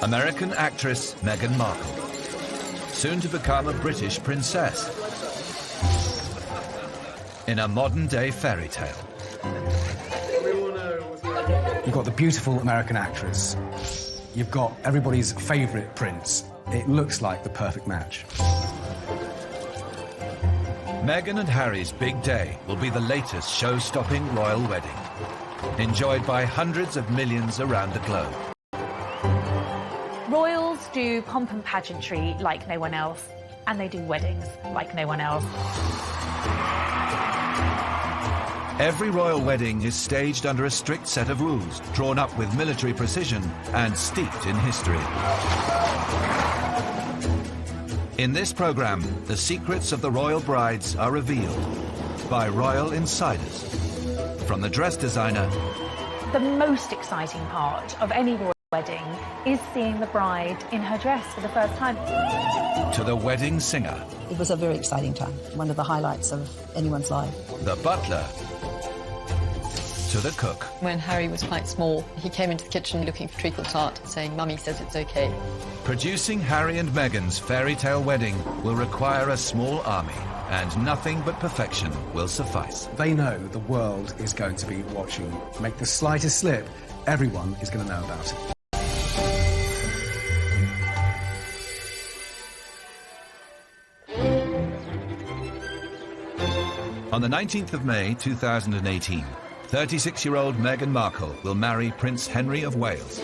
American actress Meghan Markle, soon to become a British princess, in a modern-day fairy tale. You've got the beautiful American actress. You've got everybody's favourite prince. It looks like the perfect match. Meghan and Harry's big day will be the latest show-stopping royal wedding, enjoyed by hundreds of millions around the globe. Royals do pomp and pageantry like no one else, and they do weddings like no one else. Every royal wedding is staged under a strict set of rules, drawn up with military precision and steeped in history. In this programme, the secrets of the royal brides are revealed by royal insiders. From the dress designer... The most exciting part of any royal wedding is seeing the bride in her dress for the first time. To the wedding singer. It was a very exciting time, one of the highlights of anyone's life. The butler. To the cook. When Harry was quite small, he came into the kitchen looking for treacle tart, saying, "Mummy says it's okay." Producing Harry and Meghan's fairy tale wedding will require a small army, and nothing but perfection will suffice. They know the world is going to be watching. Make the slightest slip, everyone is going to know about it. On the 19th of May 2018, 36-year-old Meghan Markle will marry Prince Henry of Wales,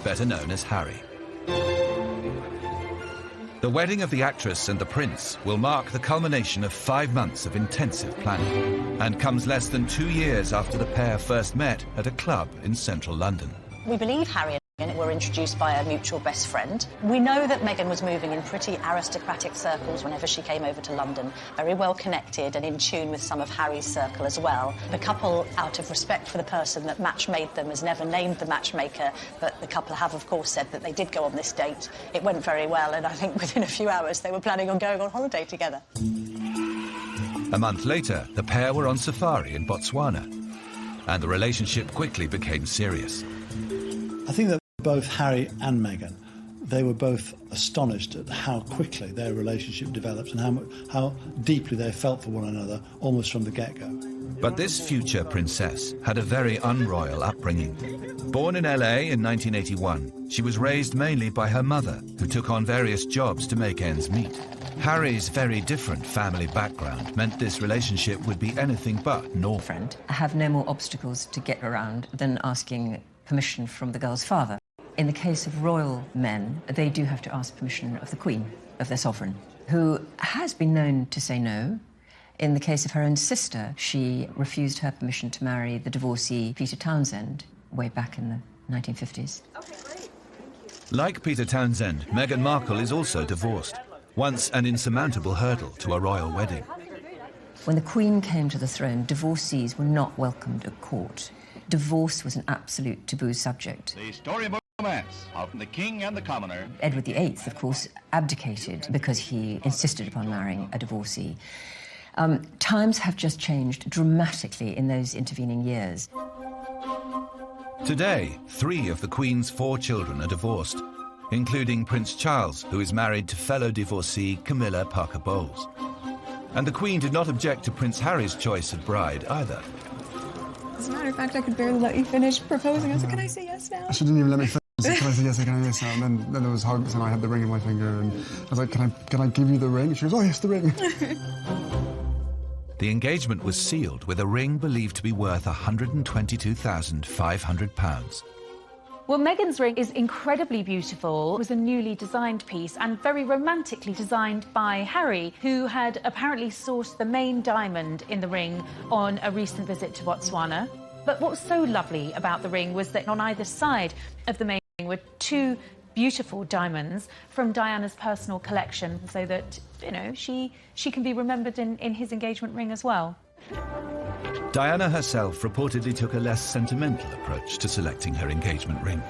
better known as Harry. The wedding of the actress and the prince will mark the culmination of 5 months of intensive planning, and comes less than 2 years after the pair first met at a club in central London. We believe Harry and Meghan were introduced by a mutual best friend. We know that Meghan was moving in pretty aristocratic circles whenever she came over to London, very well connected and in tune with some of Harry's circle as well. The couple, out of respect for the person that match-made them, has never named the matchmaker, but the couple have, of course, said that they did go on this date. It went very well, and I think within a few hours they were planning on going on holiday together. A month later, the pair were on safari in Botswana, and the relationship quickly became serious. I think that both Harry and Meghan, they were both astonished at how quickly their relationship developed and how deeply they felt for one another almost from the get-go. But this future princess had a very unroyal upbringing. Born in LA in 1981, she was raised mainly by her mother, who took on various jobs to make ends meet. Harry's very different family background meant this relationship would be anything but normal. I have no more obstacles to get around than asking permission from the girl's father. In the case of royal men, they do have to ask permission of the Queen, of their sovereign, who has been known to say no. In the case of her own sister, she refused her permission to marry the divorcee Peter Townsend way back in the 1950s. Okay, great. Thank you. Like Peter Townsend, Meghan Markle is also divorced, once an insurmountable hurdle to a royal wedding. When the Queen came to the throne, divorcees were not welcomed at court. Divorce was an absolute taboo subject. The storybook romance of the king and the commoner. Edward VIII, of course, abdicated because he insisted upon marrying a divorcee. Times have just changed dramatically in those intervening years. Today, 3 of the Queen's 4 children are divorced, including Prince Charles, who is married to fellow divorcee Camilla Parker Bowles. And the Queen did not object to Prince Harry's choice of bride either. As a matter of fact, I could barely let you finish proposing. I was like, can I say yes now? She didn't even let me finish. I said, can I say yes, can I say yes now? And then there was hugs, and I had the ring in my finger, and I was like, can I give you the ring? And she goes, oh, yes, the ring. The engagement was sealed with a ring believed to be worth £122,500. Well, Meghan's ring is incredibly beautiful. It was a newly designed piece and very romantically designed by Harry, who had apparently sourced the main diamond in the ring on a recent visit to Botswana. But what was so lovely about the ring was that on either side of the main ring were 2 beautiful diamonds from Diana's personal collection, so that, you know, she can be remembered in his engagement ring as well. Diana herself reportedly took a less sentimental approach to selecting her engagement ring.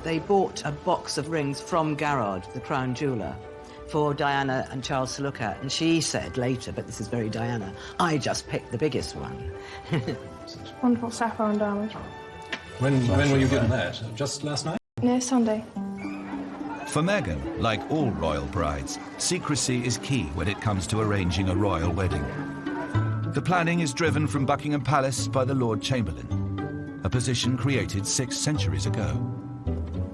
They bought a box of rings from Garrard, the crown jeweller, for Diana and Charles to look at, and she said later, but this is very Diana, I just picked the biggest one. Wonderful sapphire and diamond. When were you given that? Just last night? Yeah, Sunday. For Meghan, like all royal brides, secrecy is key when it comes to arranging a royal wedding. The planning is driven from Buckingham Palace by the Lord Chamberlain, a position created 6 centuries ago.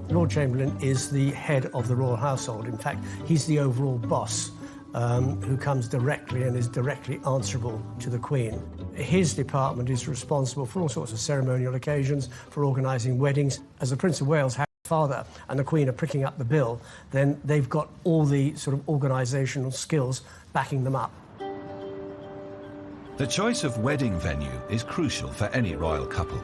Lord Chamberlain is the head of the royal household. In fact, he's the overall boss who comes directly and is directly answerable to the Queen. His department is responsible for all sorts of ceremonial occasions, for organising weddings. As the Prince of Wales, Harry's father, and the Queen are pricking up the bill, then they've got all the sort of organisational skills backing them up. The choice of wedding venue is crucial for any royal couple.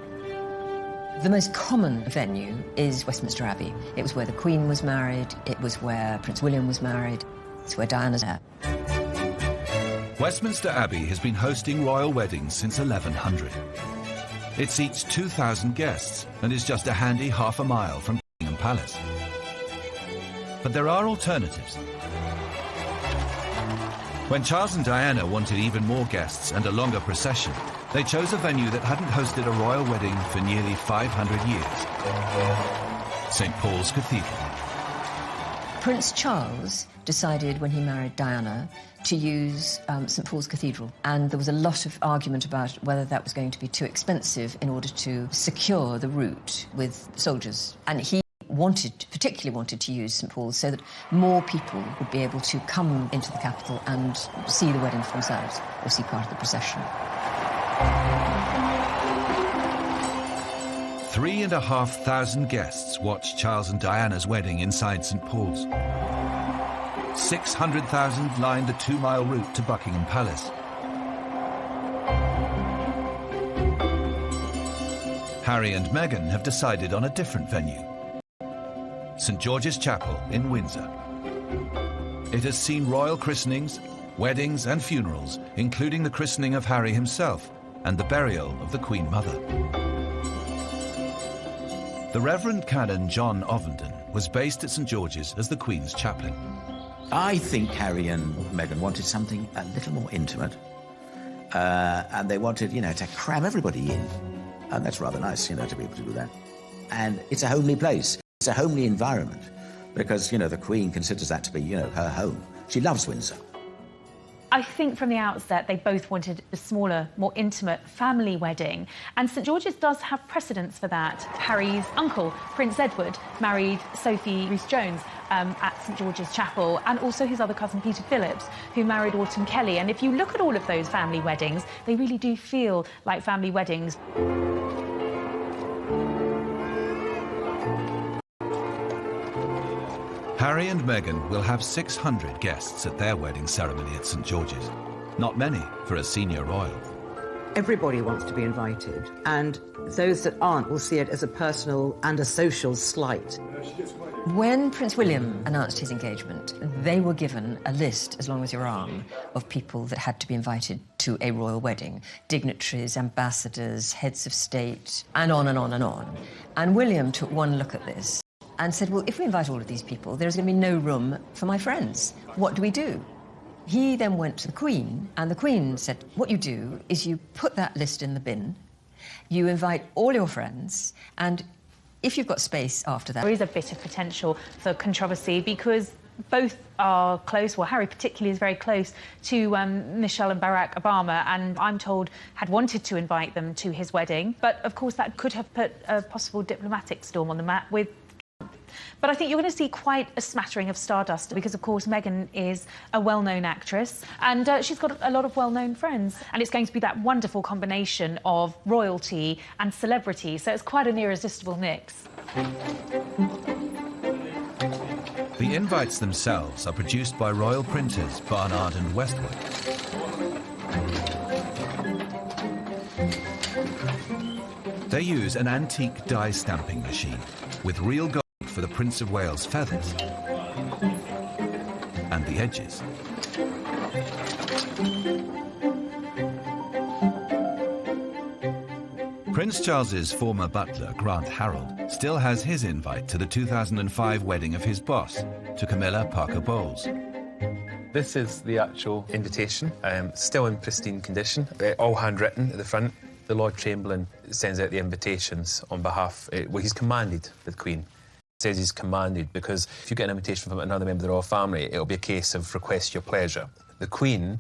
The most common venue is Westminster Abbey. It was where the Queen was married, it was where Prince William was married, it's where Diana's at. Westminster Abbey has been hosting royal weddings since 1100. It seats 2,000 guests and is just a handy half a mile from Buckingham Palace. But there are alternatives. When Charles and Diana wanted even more guests and a longer procession, they chose a venue that hadn't hosted a royal wedding for nearly 500 years. St. Paul's Cathedral. Prince Charles decided when he married Diana to use St. Paul's Cathedral, and there was a lot of argument about whether that was going to be too expensive in order to secure the route with soldiers. And he particularly wanted to use St. Paul's so that more people would be able to come into the capital and see the wedding for themselves or see part of the procession. 3,500 guests watched Charles and Diana's wedding inside St. Paul's. 600,000 lined the 2-mile route to Buckingham Palace. Harry and Meghan have decided on a different venue. St. George's Chapel in Windsor. It has seen royal christenings, weddings and funerals, including the christening of Harry himself and the burial of the Queen Mother. The Reverend Canon John Ovenden was based at St. George's as the Queen's chaplain. I think Harry and Meghan wanted something a little more intimate. And they wanted, to cram everybody in. And that's rather nice, to be able to do that. And it's a homely place. It's a homely environment because, the Queen considers that to be, her home. She loves Windsor. I think from the outset they both wanted a smaller, more intimate family wedding, and St George's does have precedents for that. Harry's uncle, Prince Edward, married Sophie Rhys-Jones at St George's Chapel, and also his other cousin Peter Phillips, who married Autumn Kelly. And if you look at all of those family weddings, they really do feel like family weddings. Harry and Meghan will have 600 guests at their wedding ceremony at St George's. Not many for a senior royal. Everybody wants to be invited, and those that aren't will see it as a personal and a social slight. When Prince William announced his engagement, they were given a list, as long as your arm, of people that had to be invited to a royal wedding. Dignitaries, ambassadors, heads of state, and on and on and on. And William took one look at this and said, well, if we invite all of these people, there's going to be no room for my friends. What do we do? He then went to the Queen, and the Queen said, what you do is you put that list in the bin, you invite all your friends, and if you've got space after that... There is a bit of potential for controversy because both are close, well, Harry particularly is very close to Michelle and Barack Obama, and I'm told had wanted to invite them to his wedding. But, of course, that could have put a possible diplomatic storm on the map with... But I think you're going to see quite a smattering of stardust because, of course, Meghan is a well-known actress and she's got a lot of well-known friends. And it's going to be that wonderful combination of royalty and celebrity, so it's quite an irresistible mix. The invites themselves are produced by royal printers Barnard and Westwood. They use an antique die stamping machine with real gold for the Prince of Wales' feathers and the edges. Prince Charles's former butler, Grant Harold, still has his invite to the 2005 wedding of his boss, to Camilla Parker Bowles. This is the actual invitation, still in pristine condition, all handwritten at the front. The Lord Chamberlain sends out the invitations on behalf, well, he's commanded the Queen says he's commanded, because if you get an invitation from another member of the royal family, it'll be a case of request your pleasure. The Queen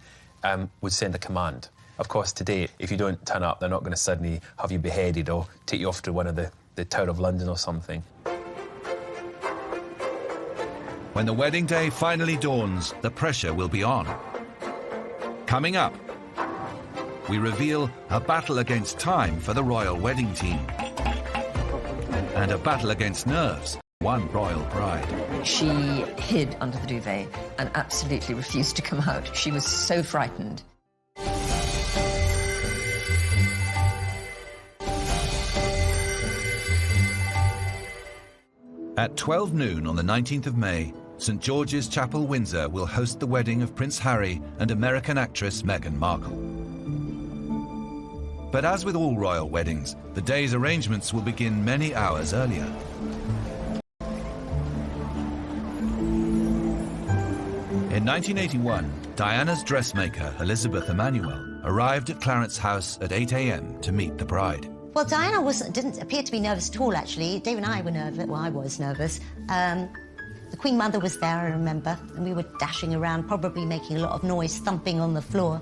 would send a command. Of course, today, if you don't turn up, they're not going to suddenly have you beheaded or take you off to one of the Tower of London or something. When the wedding day finally dawns, the pressure will be on. Coming up, we reveal a battle against time for the royal wedding team. And a battle against nerves, one royal bride. She hid under the duvet and absolutely refused to come out. She was so frightened. At 12 noon on the 19th of May, St George's Chapel, Windsor will host the wedding of Prince Harry and American actress Meghan Markle. But as with all royal weddings, the day's arrangements will begin many hours earlier. In 1981, Diana's dressmaker, Elizabeth Emanuel, arrived at Clarence House at 8 a.m. to meet the bride. Well, Diana didn't appear to be nervous at all, actually. Dave and I were nervous. Well, I was nervous. The Queen Mother was there, I remember, and we were dashing around, probably making a lot of noise, thumping on the floor.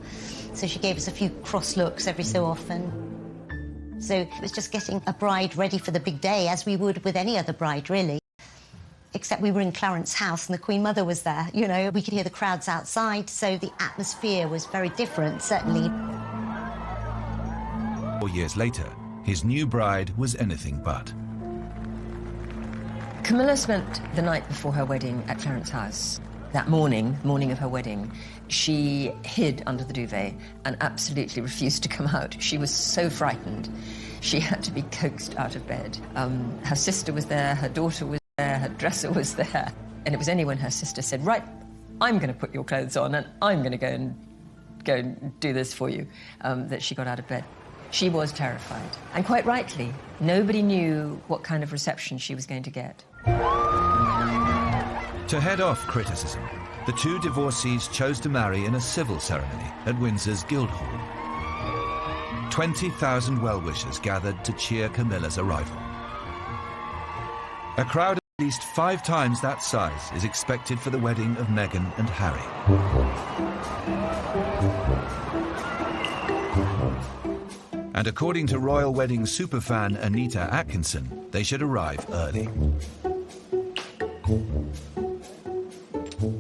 So she gave us a few cross looks every so often. So it was just getting a bride ready for the big day, as we would with any other bride, really. Except we were in Clarence House and the Queen Mother was there. You know, we could hear the crowds outside, so the atmosphere was very different, certainly. 4 years later, his new bride was anything but. Camilla spent the night before her wedding at Clarence House. That morning of her wedding, she hid under the duvet and absolutely refused to come out. She was so frightened. She had to be coaxed out of bed. Her sister was there, her daughter was there, her dresser was there. And it was only when her sister said, right, I'm going to put your clothes on and I'm going to go and do this for you, that she got out of bed. She was terrified, and quite rightly. Nobody knew what kind of reception she was going to get. To head off criticism, the two divorcees chose to marry in a civil ceremony at Windsor's Guildhall. 20,000 well-wishers gathered to cheer Camilla's arrival. A crowd at least 5 times that size is expected for the wedding of Meghan and Harry. And according to royal wedding superfan Anita Atkinson, they should arrive early.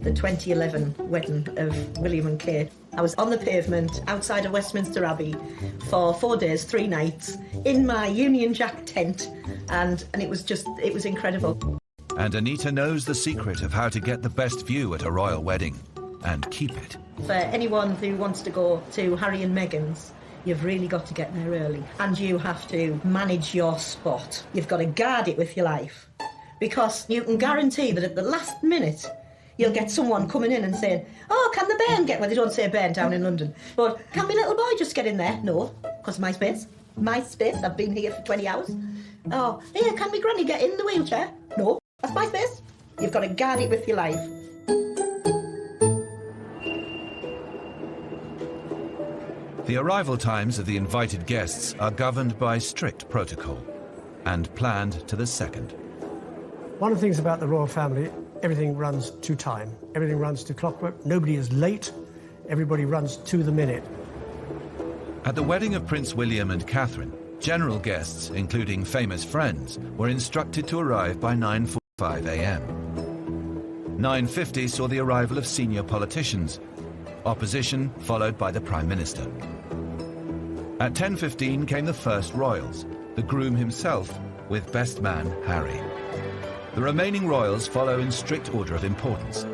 The 2011 wedding of William and Kate. I was on the pavement outside of Westminster Abbey for 4 days, 3 nights, in my Union Jack tent, and it was incredible. And Anita knows the secret of how to get the best view at a royal wedding, and keep it. For anyone who wants to go to Harry and Meghan's, you've really got to get there early. And you have to manage your spot. You've got to guard it with your life. Because you can guarantee that at the last minute, you'll get someone coming in and saying, oh, can the bairn get... Well, they don't say bairn down in London. But can my little boy just get in there? No, because my space. My space. I've been here for 20 hours. Oh, here, can my granny get in the wheelchair? No, that's my space. You've got to guard it with your life. The arrival times of the invited guests are governed by strict protocol and planned to the second. One of the things about the royal family, everything runs to time. Everything runs to clockwork. Nobody is late. Everybody runs to the minute. At the wedding of Prince William and Catherine, general guests, including famous friends, were instructed to arrive by 9:45 a.m. 9:50 saw the arrival of senior politicians, opposition followed by the Prime Minister. At 10:15 came the first royals, the groom himself with best man Harry. The remaining royals follow in strict order of importance,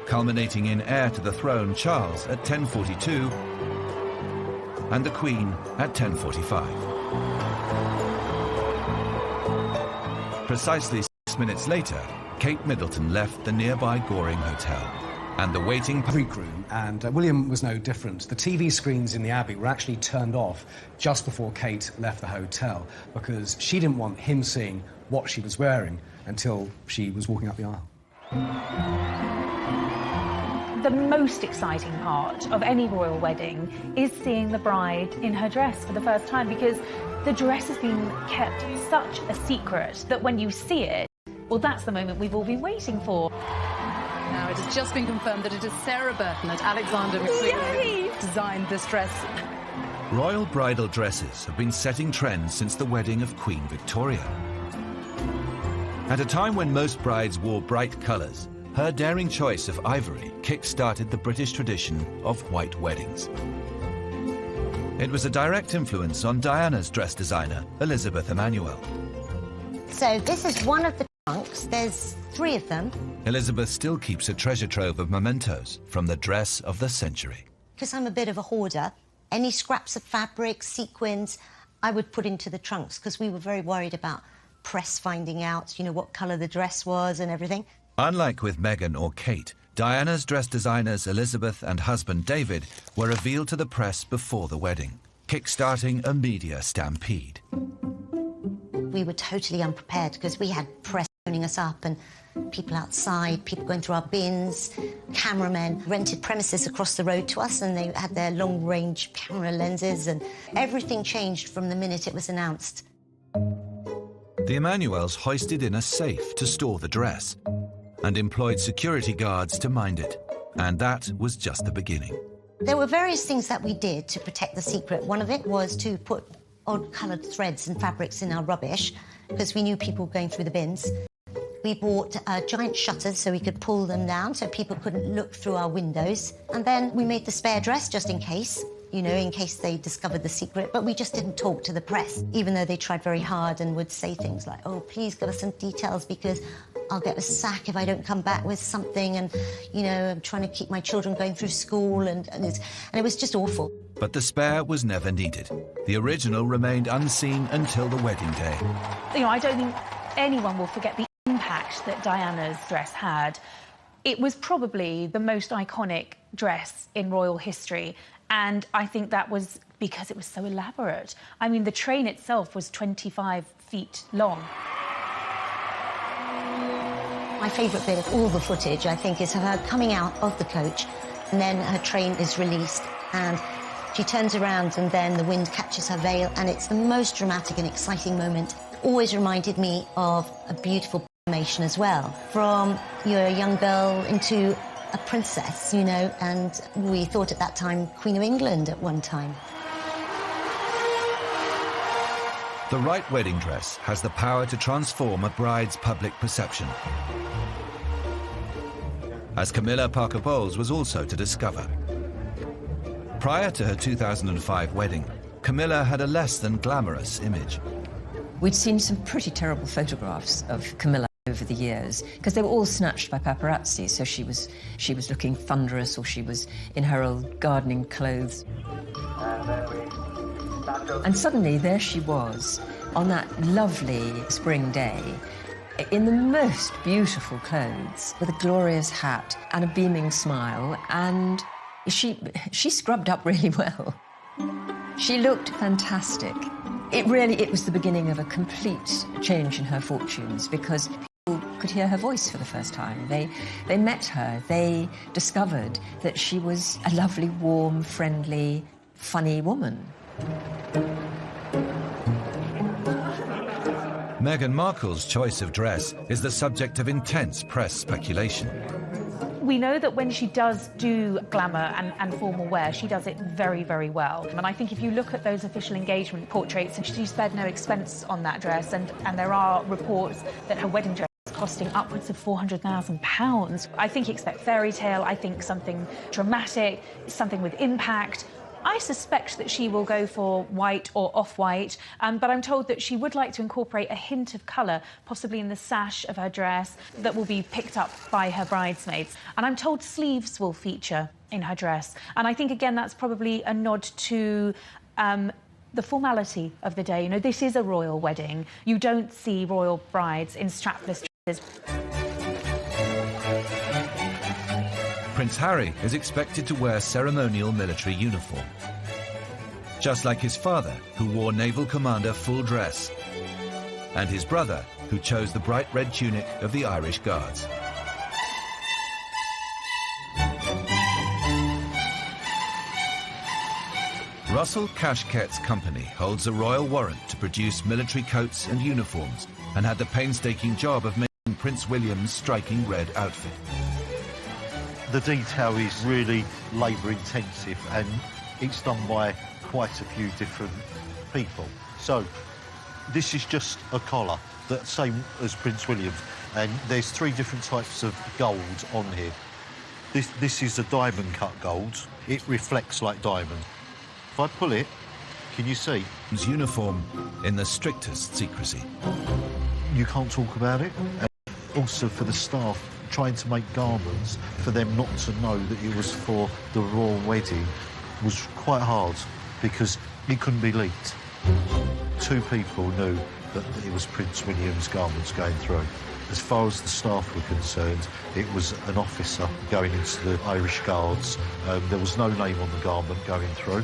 culminating in heir to the throne Charles at 10:42 and the Queen at 10:45. Precisely 6 minutes later, Kate Middleton left the nearby Goring Hotel, and the waiting groom, and William was no different. The TV screens in the Abbey were actually turned off just before Kate left the hotel, because she didn't want him seeing what she was wearing until she was walking up the aisle. The most exciting part of any royal wedding is seeing the bride in her dress for the first time, because the dress has been kept such a secret that when you see it, Well, that's the moment we've all been waiting for. Now, it has just been confirmed that it is Sarah Burton and Alexander McQueen who designed this dress. Royal bridal dresses have been setting trends since the wedding of Queen Victoria. At a time when most brides wore bright colours, her daring choice of ivory kick-started the British tradition of white weddings. It was a direct influence on Diana's dress designer, Elizabeth Emanuel. So this is one of the trunks. There's 3 of them. Elizabeth still keeps a treasure trove of mementos from the dress of the century. Because I'm a bit of a hoarder, any scraps of fabric, sequins, I would put into the trunks because we were very worried about press finding out, you know, what colour the dress was and everything. Unlike with Meghan or Kate, Diana's dress designers Elizabeth and husband David were revealed to the press before the wedding, kick-starting a media stampede. We were totally unprepared because we had press phoning us up and people outside, people going through our bins, cameramen rented premises across the road to us and they had their long-range camera lenses and everything changed from the minute it was announced. The Emanuels hoisted in a safe to store the dress and employed security guards to mind it. And that was just the beginning. There were various things that we did to protect the secret. One of it was to put odd-coloured threads and fabrics in our rubbish because we knew people were going through the bins. We bought giant shutters so we could pull them down so people couldn't look through our windows. And then we made the spare dress just in case, you know, in case they discovered the secret. But we just didn't talk to the press, even though they tried very hard and would say things like, oh, please give us some details because I'll get a sack if I don't come back with something. And, you know, I'm trying to keep my children going through school. And it was just awful. But the spare was never needed. The original remained unseen until the wedding day. You know, I don't think anyone will forget the impact that Diana's dress had. It was probably the most iconic dress in royal history, and I think that was because it was so elaborate. I mean, the train itself was 25 feet long. My favourite bit of all the footage, I think, is her coming out of the coach, and then her train is released, and she turns around and then the wind catches her veil, and it's the most dramatic and exciting moment. Always reminded me of a beautiful transformation as well. From you're a young girl into a princess, you know, and we thought at that time Queen of England at one time. The right wedding dress has the power to transform a bride's public perception, as Camilla Parker Bowles was also to discover. Prior to her 2005 wedding, Camilla had a less than glamorous image. We'd seen some pretty terrible photographs of Camilla over the years because they were all snatched by paparazzi, so she was looking thunderous or she was in her old gardening clothes. And suddenly there she was on that lovely spring day in the most beautiful clothes with a glorious hat and a beaming smile, and she scrubbed up really well. She looked fantastic. It was the beginning of a complete change in her fortunes because people could hear her voice for the first time. They met her. They discovered that she was a lovely, warm, friendly, funny woman. Meghan Markle's choice of dress is the subject of intense press speculation. We know that when she does do glamour and formal wear, she does it very, very well. And I think if you look at those official engagement portraits, she spared no expense on that dress, and there are reports that her wedding dress is costing upwards of £400,000. I think you expect fairy tale, I think something dramatic, something with impact. I suspect that she will go for white or off-white, but I'm told that she would like to incorporate a hint of colour, possibly in the sash of her dress, that will be picked up by her bridesmaids. And I'm told sleeves will feature in her dress. And I think, again, that's probably a nod to the formality of the day. You know, this is a royal wedding. You don't see royal brides in strapless dresses. Prince Harry is expected to wear ceremonial military uniform, just like his father, who wore Naval Commander full dress, and his brother, who chose the bright red tunic of the Irish Guards. Russell Cashket's company holds a royal warrant to produce military coats and uniforms, and had the painstaking job of making Prince William's striking red outfit. The detail is really labour-intensive, and it's done by quite a few different people. So, this is just a collar, the same as Prince William's, and there's 3 different types of gold on here. This is a diamond-cut gold. It reflects like diamond. If I pull it, can you see? His uniform in the strictest secrecy. You can't talk about it. And also for the staff, trying to make garments for them not to know that it was for the royal wedding was quite hard because it couldn't be leaked. 2 people knew that it was Prince William's garments going through. As far as the staff were concerned, it was an officer going into the Irish Guards. There was no name on the garment going through.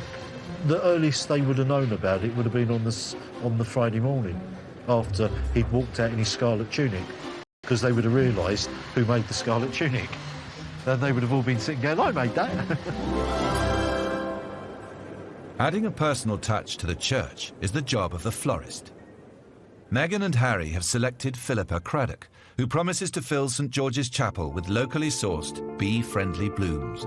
The earliest they would have known about it would have been on the Friday morning, after he'd walked out in his scarlet tunic, because they would have realised who made the scarlet tunic. And they would have all been sitting going, I made that. Adding a personal touch to the church is the job of the florist. Meghan and Harry have selected Philippa Craddock, who promises to fill St George's Chapel with locally sourced, bee-friendly blooms.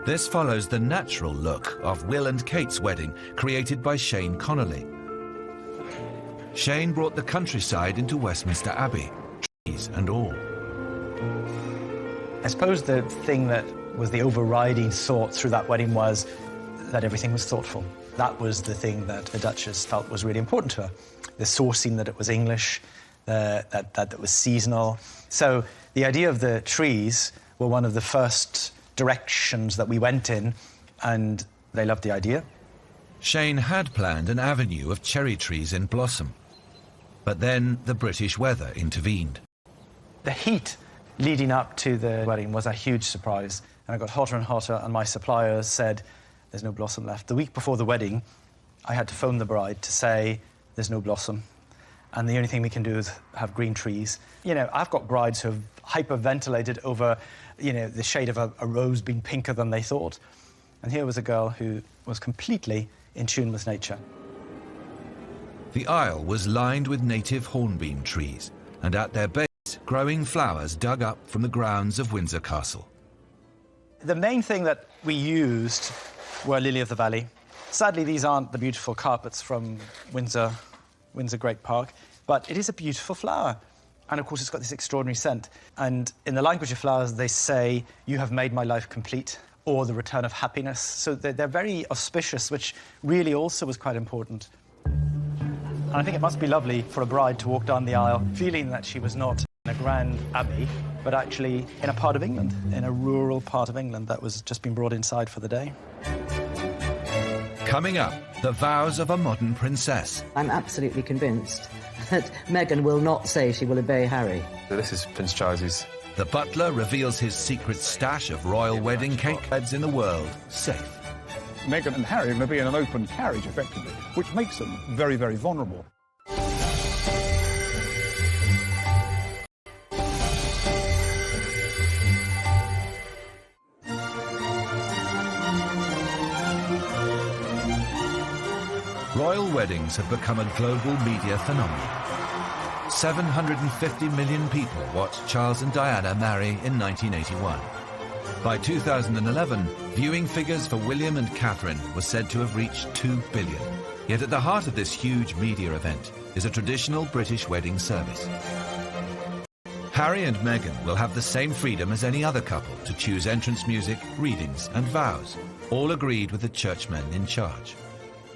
This follows the natural look of Will and Kate's wedding, created by Shane Connolly. Shane brought the countryside into Westminster Abbey, trees and all. I suppose the thing that was the overriding thought through that wedding was that everything was thoughtful. That was the thing that the Duchess felt was really important to her. The sourcing, that it was English, that it was seasonal. So the idea of the trees were one of the first directions that we went in, and they loved the idea. Shane had planned an avenue of cherry trees in blossom, but then the British weather intervened. The heat leading up to the wedding was a huge surprise, and it got hotter and hotter, and my suppliers said, there's no blossom left. The week before the wedding, I had to phone the bride to say, there's no blossom, and the only thing we can do is have green trees. You know, I've got brides who have hyperventilated over, you know, the shade of a rose being pinker than they thought. And here was a girl who was completely in tune with nature. The aisle was lined with native hornbeam trees, and at their base, growing flowers dug up from the grounds of Windsor Castle. The main thing that we used were lily of the valley. Sadly, these aren't the beautiful carpets from Windsor Great Park, but it is a beautiful flower. And of course, it's got this extraordinary scent. And in the language of flowers, they say, you have made my life complete, or the return of happiness. So they're very auspicious, which really also was quite important. And I think it must be lovely for a bride to walk down the aisle feeling that she was not in a grand abbey, but actually in a part of England, in a rural part of England that was just being brought inside for the day. Coming up, the vows of a modern princess. I'm absolutely convinced that Meghan will not say she will obey Harry. So this is Prince Charles's. The butler reveals his secret stash of royal wedding cake. Beds in the world safe. Meghan and Harry are going to be in an open carriage, effectively, which makes them very, very vulnerable. Royal weddings have become a global media phenomenon. 750 million people watched Charles and Diana marry in 1981. By 2011, viewing figures for William and Catherine were said to have reached 2 billion. Yet at the heart of this huge media event is a traditional British wedding service. Harry and Meghan will have the same freedom as any other couple to choose entrance music, readings and vows, all agreed with the churchmen in charge.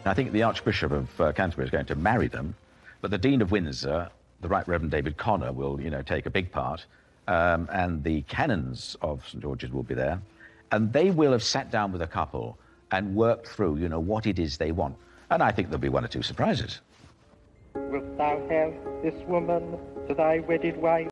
I think the Archbishop of Canterbury is going to marry them, but the Dean of Windsor, the Right Reverend David Connor, will, take a big part, and the canons of St George's will be there, and they will have sat down with a couple and worked through, what it is they want. And I think there'll be 1 or 2 surprises. Wilt thou have this woman to thy wedded wife,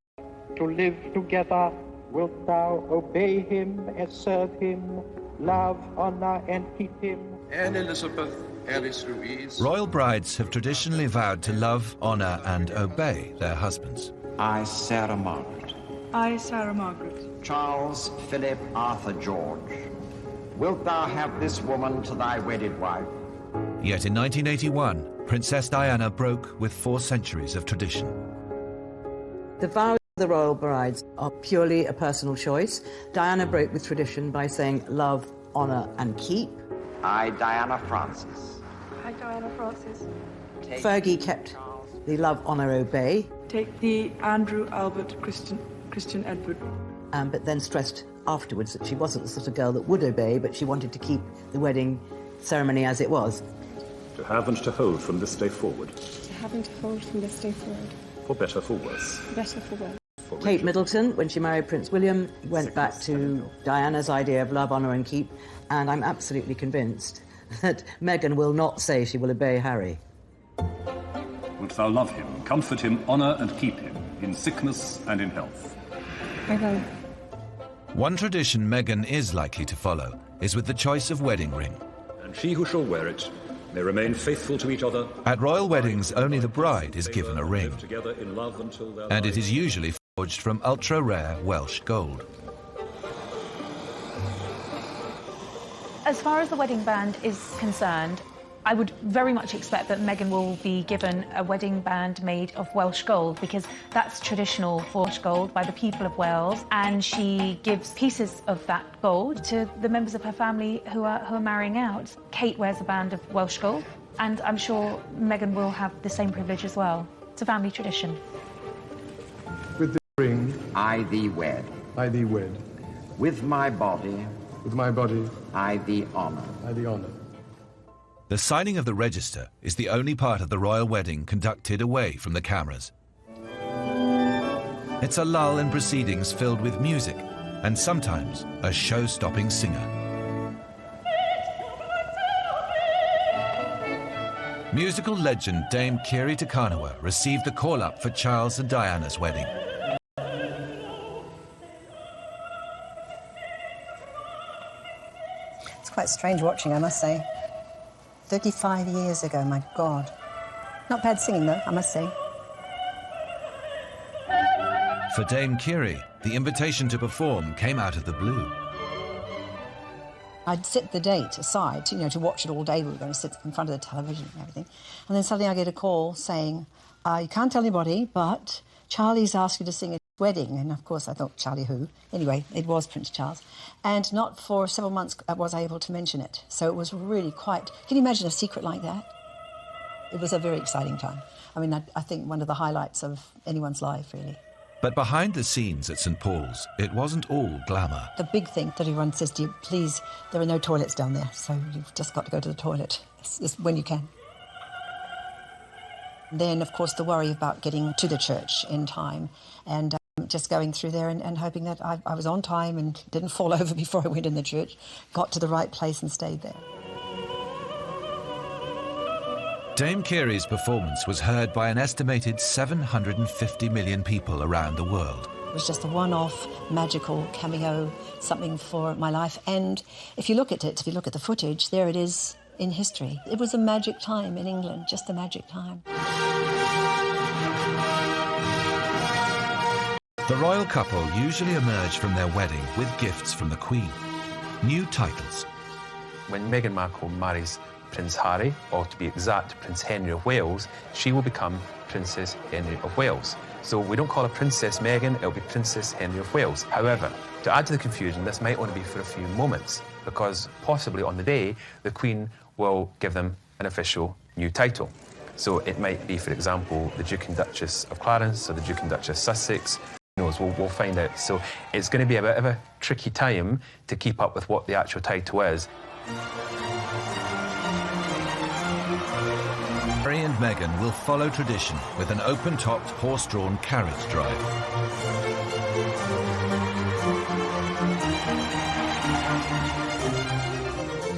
to live together? Wilt thou obey him and serve him, love, honor, and keep him? And Elizabeth Alice Louise. Royal brides have traditionally vowed to love, honor, and obey their husbands. I, Sarah Margaret. I, Sarah Margaret. Charles Philip Arthur George. Wilt thou have this woman to thy wedded wife? Yet in 1981, Princess Diana broke with 4 centuries of tradition. The vows The royal brides are purely a personal choice. Diana broke with tradition by saying love, honour and keep. I, Diana Frances. Hi, Diana Frances. Fergie kept the love, honour, obey. Take the Andrew Albert Christian Edward. But then stressed afterwards that she wasn't the sort of girl that would obey, but she wanted to keep the wedding ceremony as it was. To have and to hold from this day forward. To have and to hold from this day forward. For better, for worse. For better, for worse. Kate Middleton, when she married Prince William, went back to Diana's idea of love, honour and keep, and I'm absolutely convinced that Meghan will not say she will obey Harry. Wilt thou love him, comfort him, honour and keep him, in sickness and in health? I will. One tradition Meghan is likely to follow is with the choice of wedding ring. And she who shall wear it may remain faithful to each other. At royal weddings, only the bride is given a ring, Together in love until their and it is usually forged from ultra-rare Welsh gold. As far as the wedding band is concerned, I would very much expect that Meghan will be given a wedding band made of Welsh gold, because that's traditional for Welsh gold by the people of Wales, and she gives pieces of that gold to the members of her family who are marrying out. Kate wears a band of Welsh gold, and I'm sure Meghan will have the same privilege as well. It's a family tradition. With the ring, I thee wed. I thee wed. With my body, With my body, I thee honour. I thee honour. The signing of the register is the only part of the royal wedding conducted away from the cameras. It's a lull in proceedings filled with music and sometimes a show-stopping singer. Musical legend Dame Kiri te Kanawa received the call-up for Charles and Diana's wedding. It's quite strange watching, I must say. 35 years ago, my God. Not bad singing, though, I must say. For Dame Kiri, the invitation to perform came out of the blue. I'd set the date aside, to watch it all day. We were going to sit in front of the television and everything. And then suddenly I get a call saying, you can't tell anybody, but Charlie's asked you to sing at his wedding. And, of course, I thought, Charlie who? Anyway, it was Prince Charles. And not for several months was I able to mention it. So it was really quite... Can you imagine a secret like that? It was a very exciting time. I mean, I think one of the highlights of anyone's life, really. But behind the scenes at St. Paul's, it wasn't all glamour. The big thing that everyone says to you, please, there are no toilets down there, so you've just got to go to the toilet when you can. Then, of course, the worry about getting to the church in time and just going through there and hoping that I was on time and didn't fall over before I went in the church, got to the right place and stayed there. Dame Kiri's performance was heard by an estimated 750 million people around the world. It was just a one-off, magical cameo, something for my life. And if you look at it, if you look at the footage, there it is in history. It was a magic time in England, just a magic time. The royal couple usually emerge from their wedding with gifts from the Queen. New titles. When Meghan Markle marries Prince Harry, or to be exact, Prince Henry of Wales, she will become Princess Henry of Wales. So we don't call her Princess Meghan, it'll be Princess Henry of Wales. However, to add to the confusion, this might only be for a few moments, because possibly on the day, the Queen will give them an official new title. So it might be, for example, the Duke and Duchess of Clarence or the Duke and Duchess Sussex. Who knows, we'll find out. So it's going to be a bit of a tricky time to keep up with what the actual title is. Harry and Meghan will follow tradition with an open-topped, horse-drawn carriage drive.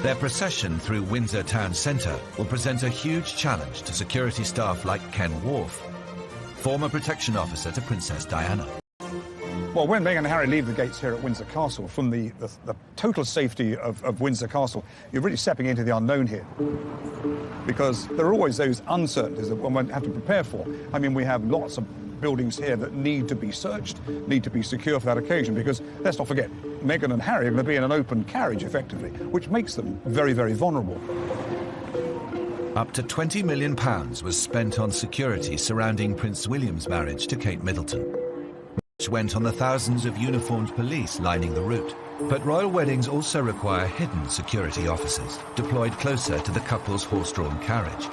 Their procession through Windsor town centre will present a huge challenge to security staff like Ken Wharf, former protection officer to Princess Diana. Well, when Meghan and Harry leave the gates here at Windsor Castle, from the total safety of Windsor Castle, you're really stepping into the unknown here. Because there are always those uncertainties that one won't have to prepare for. I mean, we have lots of buildings here that need to be searched, need to be secure for that occasion, because let's not forget, Meghan and Harry are going to be in an open carriage, effectively, which makes them very, very vulnerable. Up to £20 million was spent on security surrounding Prince William's marriage to Kate Middleton. limits went on the thousands of uniformed police lining the route. But royal weddings also require hidden security officers, deployed closer to the couple's horse-drawn carriage.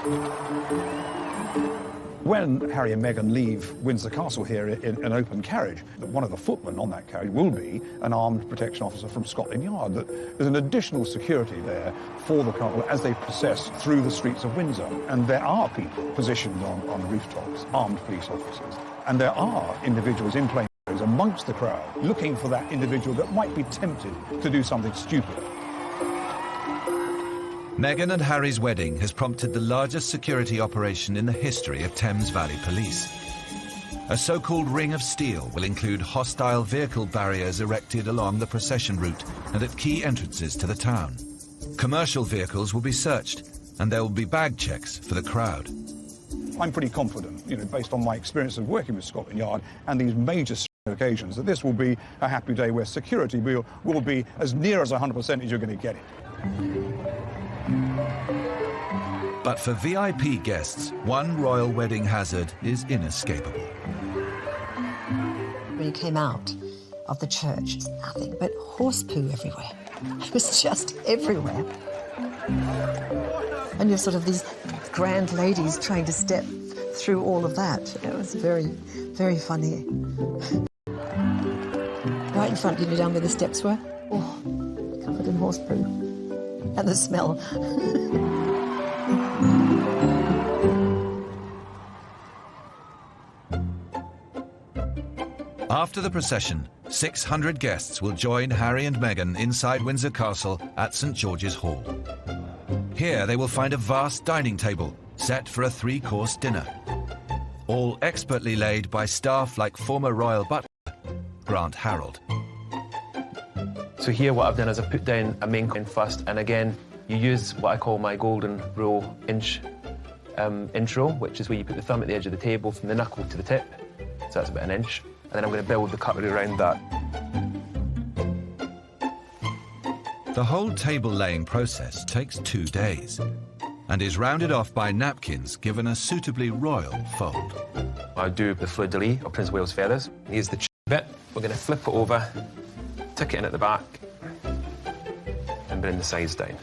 When Harry and Meghan leave Windsor Castle here in an open carriage, one of the footmen on that carriage will be an armed protection officer from Scotland Yard. There's an additional security there for the couple as they process through the streets of Windsor. And there are people positioned on rooftops, armed police officers. And there are individuals in plain clothes amongst the crowd looking for that individual that might be tempted to do something stupid. Meghan and Harry's wedding has prompted the largest security operation in the history of Thames Valley Police. A so-called ring of steel will include hostile vehicle barriers erected along the procession route and at key entrances to the town. Commercial vehicles will be searched, and there will be bag checks for the crowd. I'm pretty confident, based on my experience of working with Scotland Yard and these major occasions, that this will be a happy day where security will be as near as 100% as you're going to get it. But for VIP guests, one royal wedding hazard is inescapable. When you came out of the church, it's nothing but horse poo everywhere. It was just everywhere. And you're sort of these grand ladies trying to step through all of that. It was very, very funny. Right in front, down where the steps were. Oh, covered in horse poo. And the smell. After the procession, 600 guests will join Harry and Meghan inside Windsor Castle at St George's Hall. Here they will find a vast dining table set for a 3-course dinner, all expertly laid by staff like former royal butler Grant Harold. So here what I've done is I've put down a main coin first, and again you use what I call my golden rule inch roll, which is where you put the thumb at the edge of the table from the knuckle to the tip, so that's about 1 inch, and then I'm going to build the cutlery around that. The whole table laying process takes 2 days and is rounded off by napkins given a suitably royal fold. I do the fleur-de-lis of Prince of Wales feathers. Here's the bit. We're going to flip it over, tuck it in at the back, and bring the sides down.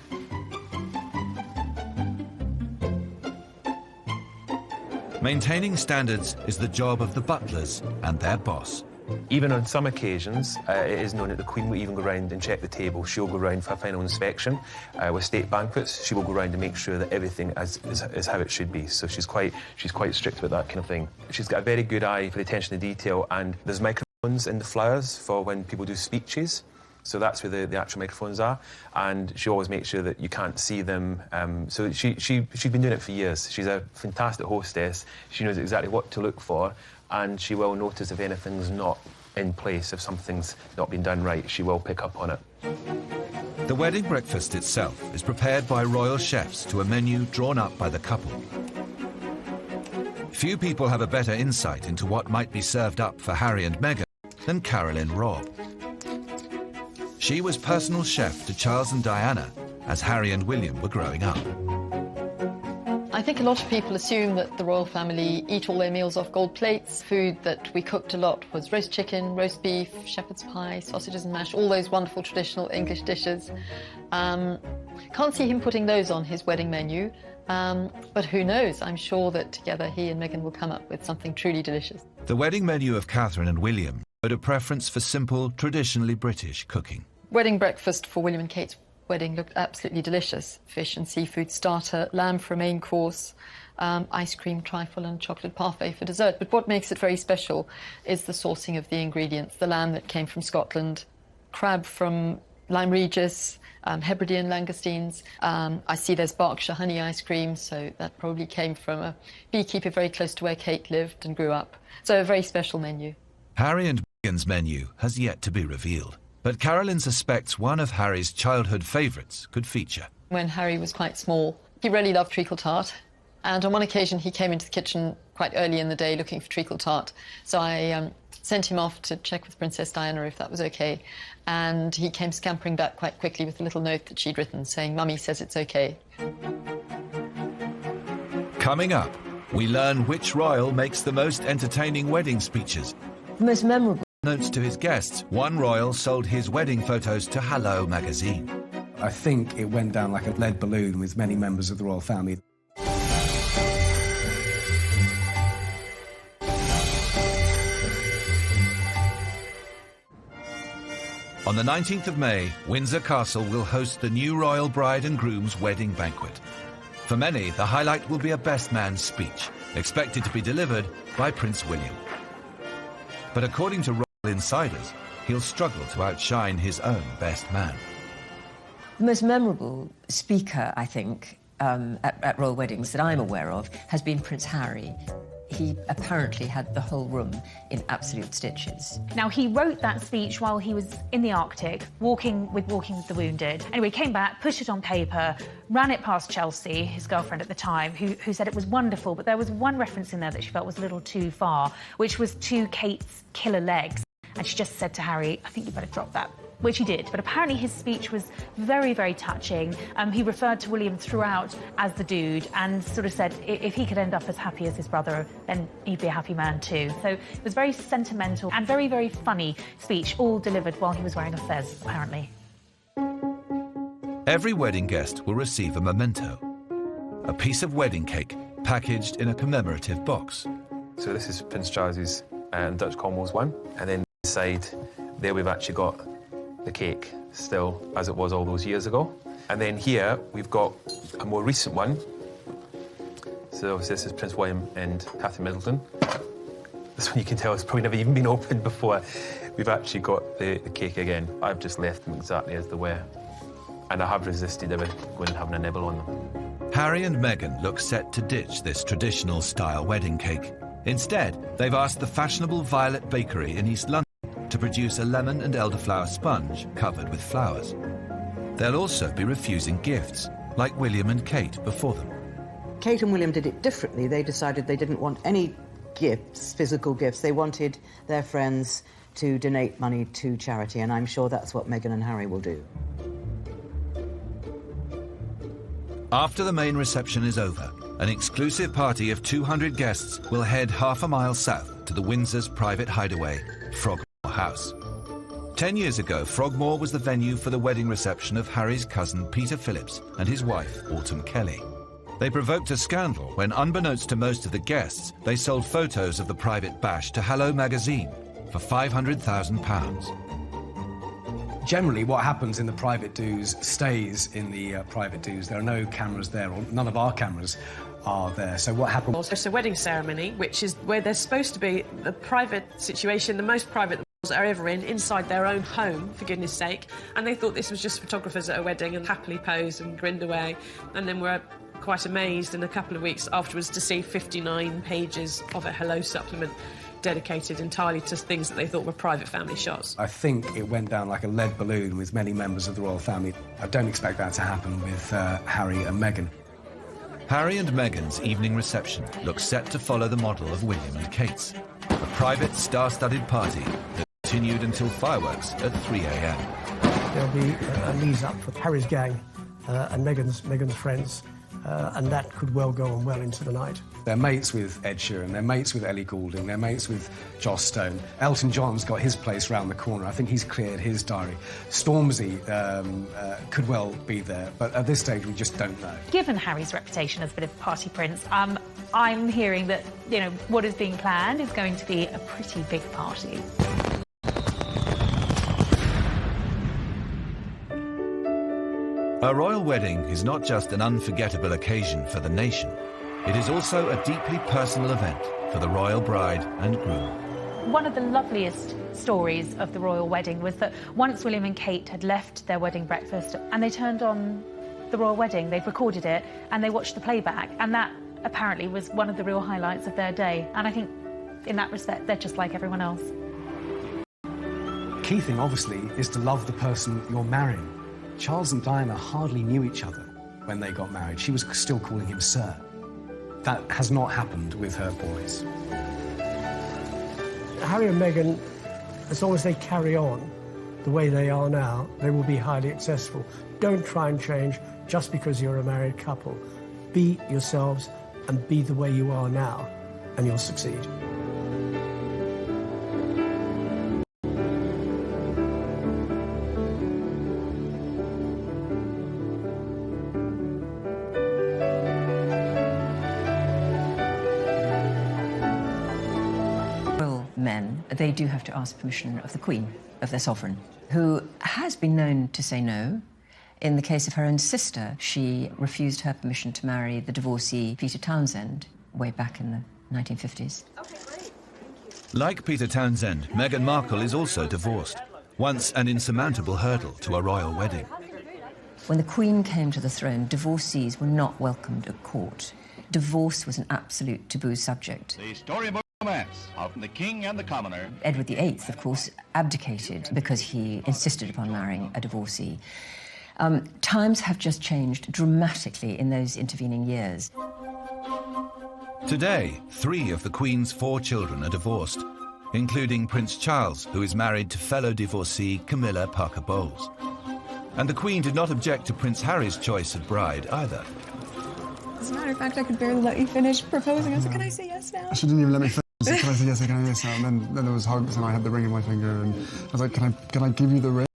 Maintaining standards is the job of the butlers and their boss. Even on some occasions, it is known that the Queen will even go round and check the table. She'll go round for a final inspection. With state banquets, she will go round and make sure that everything is how it should be. So she's quite strict about that kind of thing. She's got a very good eye for the attention to detail, and there's microphones in the flowers for when people do speeches. So that's where the actual microphones are, and she always makes sure that you can't see them. So she's been doing it for years. She's a fantastic hostess. She knows exactly what to look for, and she will notice if anything's not in place, if something's not been done right, she will pick up on it. The wedding breakfast itself is prepared by royal chefs to a menu drawn up by the couple. Few people have a better insight into what might be served up for Harry and Meghan than Carolyn Robb. She was personal chef to Charles and Diana as Harry and William were growing up. I think a lot of people assume that the royal family eat all their meals off gold plates. Food that we cooked a lot was roast chicken, roast beef, shepherd's pie, sausages and mash, all those wonderful traditional English dishes. Can't see him putting those on his wedding menu, but who knows? I'm sure that together he and Meghan will come up with something truly delicious. The wedding menu of Catherine and William showed a preference for simple, traditionally British cooking. Wedding breakfast for William and Kate's wedding looked absolutely delicious. Fish and seafood starter, lamb for a main course, ice cream, trifle and chocolate parfait for dessert. But what makes it very special is the sourcing of the ingredients. The lamb that came from Scotland, crab from Lyme Regis, Hebridean langoustines. I see there's Berkshire honey ice cream, so that probably came from a beekeeper very close to where Kate lived and grew up. So a very special menu. Harry and Meghan's menu has yet to be revealed, but Carolyn suspects one of Harry's childhood favourites could feature. When Harry was quite small, he really loved treacle tart. And on one occasion, he came into the kitchen quite early in the day looking for treacle tart. So I sent him off to check with Princess Diana if that was OK. And he came scampering back quite quickly with a little note that she'd written saying, "Mummy says it's OK." Coming up, we learn which royal makes the most entertaining wedding speeches. The most memorable Notes to his guests, one royal sold his wedding photos to Hello magazine. I think it went down like a lead balloon with many members of the royal family. On the 19th of May, Windsor Castle will host the new royal bride and groom's wedding banquet. For many, the highlight will be a best man speech, expected to be delivered by Prince William. But according to royal insiders, he'll struggle to outshine his own best man. The most memorable speaker, I think, at royal weddings that I'm aware of has been Prince Harry. He apparently had the whole room in absolute stitches. Now, he wrote that speech while he was in the Arctic, walking with the Wounded. Anyway, he came back, pushed it on paper, ran it past Chelsea, his girlfriend at the time, who said it was wonderful, but there was one reference in there that she felt was a little too far, which was to Kate's killer legs. And she just said to Harry, I think you better drop that, which he did. But apparently his speech was very, very touching. He referred to William throughout as the dude and sort of said if he could end up as happy as his brother, then he'd be a happy man too. So it was very sentimental and very, very funny speech, all delivered while he was wearing a fez, apparently. Every wedding guest will receive a memento, a piece of wedding cake packaged in a commemorative box. So this is Prince Charles's Dutch Commonwealth one, and then inside there we've actually got the cake still as it was all those years ago. And then here we've got a more recent one. So obviously this is Prince William and Catherine Middleton. This one you can tell has probably never even been opened before. We've actually got the cake again. I've just left them exactly as they were. And I have resisted ever going and having a nibble on them. Harry and Meghan look set to ditch this traditional style wedding cake. Instead, they've asked the fashionable Violet Bakery in East London to produce a lemon and elderflower sponge covered with flowers. They'll also be refusing gifts, like William and Kate before them. Kate and William did it differently. They decided they didn't want any gifts, physical gifts. They wanted their friends to donate money to charity, and I'm sure that's what Meghan and Harry will do. After the main reception is over, an exclusive party of 200 guests will head half a mile south to the Windsor's private hideaway, Frogmore House. 10 years ago, Frogmore was the venue for the wedding reception of Harry's cousin Peter Phillips and his wife, Autumn Kelly. They provoked a scandal when, unbeknownst to most of the guests, they sold photos of the private bash to Hello magazine for £500,000. Generally, what happens in the private do's stays in the private do's. There are no cameras there, or none of our cameras are there. So what happened? Also, it's a wedding ceremony, which is where there's supposed to be a private situation, the most private the royals are ever in, inside their own home, for goodness sake. And they thought this was just photographers at a wedding and happily posed and grinned away. And then we're quite amazed in a couple of weeks afterwards to see 59 pages of a Hello supplement dedicated entirely to things that they thought were private family shots. I think it went down like a lead balloon with many members of the royal family. I don't expect that to happen with Harry and Meghan. Harry and Meghan's evening reception looks set to follow the model of William and Kate's, a private star-studded party that continued until fireworks at 3 a.m. There'll be a lead up for Harry's gang and Meghan's friends, and that could well go on well into the night. They're mates with Ed Sheeran, they're mates with Ellie Goulding, they're mates with Joss Stone. Elton John's got his place round the corner. I think he's cleared his diary. Stormzy could well be there, but at this stage we just don't know. Given Harry's reputation as a bit of party prince, I'm hearing that, what is being planned is going to be a pretty big party. A royal wedding is not just an unforgettable occasion for the nation. It is also a deeply personal event for the royal bride and groom. One of the loveliest stories of the royal wedding was that once William and Kate had left their wedding breakfast and they turned on the royal wedding, they'd recorded it and they watched the playback, and that apparently was one of the real highlights of their day. And I think in that respect, they're just like everyone else. Key thing, obviously, is to love the person you're marrying. Charles and Diana hardly knew each other when they got married. She was still calling him Sir. That has not happened with her boys. Harry and Meghan, as long as they carry on the way they are now, they will be highly successful. Don't try and change just because you're a married couple. Be yourselves and be the way you are now, and you'll succeed. they do have to ask permission of the Queen, of their sovereign, who has been known to say no. In the case of her own sister, she refused her permission to marry the divorcee Peter Townsend way back in the 1950s. Like Peter Townsend, Meghan Markle is also divorced, once an insurmountable hurdle to a royal wedding. When the Queen came to the throne, divorcees were not welcomed at court. Divorce was an absolute taboo subject. The storybook romance of the king and the commoner. Edward VIII, of course, abdicated because he insisted upon marrying a divorcee. Times have just changed dramatically in those intervening years. Today, 3 of the Queen's 4 children are divorced, including Prince Charles, who is married to fellow divorcee Camilla Parker Bowles. And the Queen did not object to Prince Harry's choice of bride either. As a matter of fact, I could barely let you finish proposing. I was like, can I say yes now? She didn't even let me finish. Can I say yes, can I say yes now? And then there was hugs and I had the ring in my finger and I was like, can I give you the ring?